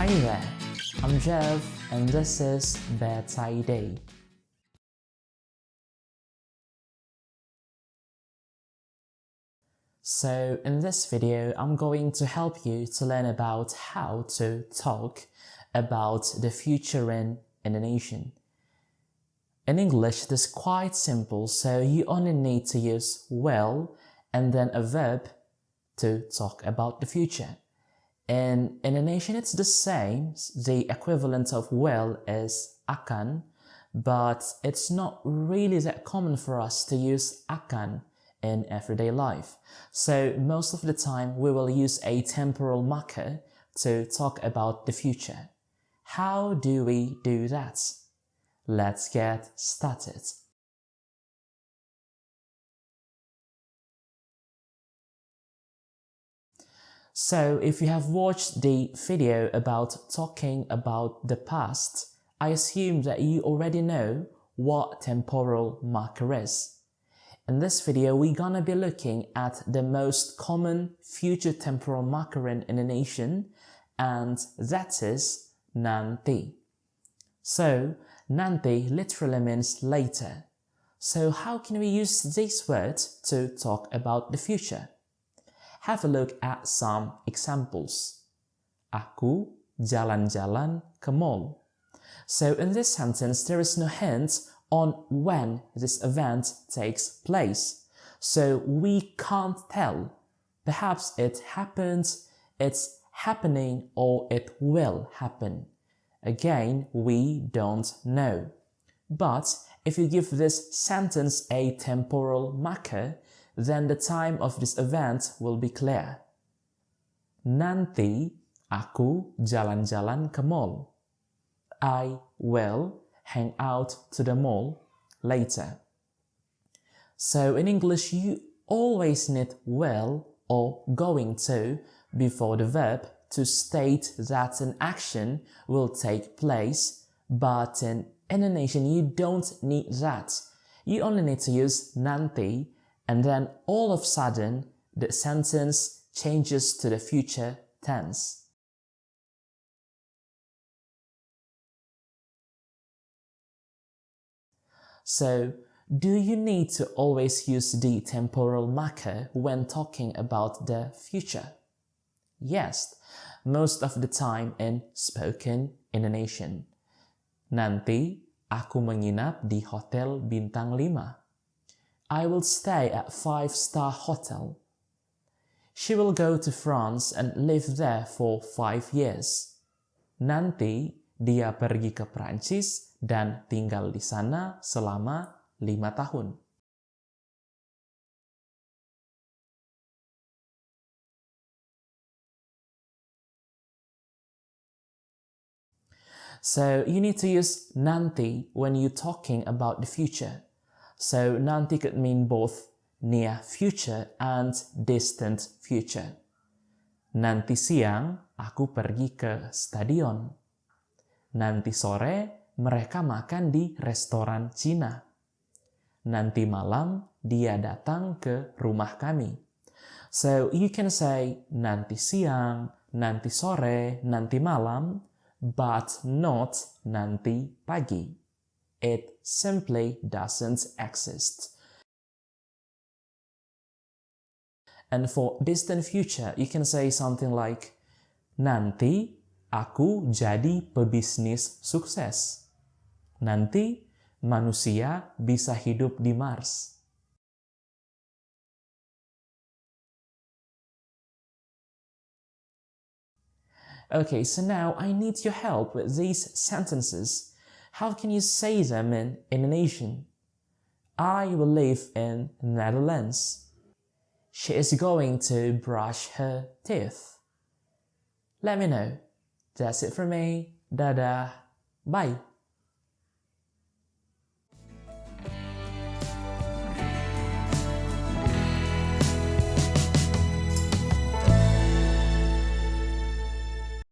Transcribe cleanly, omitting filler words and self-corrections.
Hi there, I'm Jeff and this is BetID. So in this video, I'm going to help you to learn about how to talk about the future in Indonesian. In English, this is quite simple, so you only need to use will and then a verb to talk about the future. In Indonesian, it's the same. The equivalent of will is akan, but it's not really that common for us to use akan in everyday life. So most of the time, we will use a temporal marker to talk about the future. How do we do that? Let's get started. So if you have watched the video about talking about the past, I assume that you already know what temporal marker is. In this video, we're gonna be looking at the most common future temporal marker in Indonesian, and that is nanti. So, nanti literally means later. So how can we use this word to talk about the future? Have a look at some examples. Aku jalan-jalan ke mall. So in this sentence, there is no hint on when this event takes place. So we can't tell. Perhaps it happened, it's happening, or it will happen. Again, we don't know. But if you give this sentence a temporal marker, then the time of this event will be clear. Nanti aku jalan-jalan ke mall. I will hang out to the mall later. So in English, you always need will or going to before the verb to state that an action will take place, but in Indonesian, you don't need that. You only need to use nanti, and then all of a sudden, the sentence changes to the future tense. So, do you need to always use the temporal marker when talking about the future? Yes, most of the time in spoken Indonesian. Nanti aku menginap di hotel bintang 5. I will stay at 5-star hotel. She will go to France and live there for 5 years. Nanti dia pergi ke Prancis dan tinggal di sana selama 5 tahun. So you need to use nanti when you're talking about the future. So nanti could mean both near future and distant future. Nanti siang aku pergi ke stadion. Nanti sore mereka makan di restoran Cina. Nanti malam dia datang ke rumah kami. So you can say nanti siang, nanti sore, nanti malam, but not nanti pagi. It simply doesn't exist. And for distant future, you can say something like, nanti aku jadi pebisnis sukses. Nanti manusia bisa hidup di Mars. Okay, so now I need your help with these sentences. How can you say them in Indonesian? I will live in Netherlands. She is going to brush her teeth. Let me know. That's it from me. Dadah. Bye.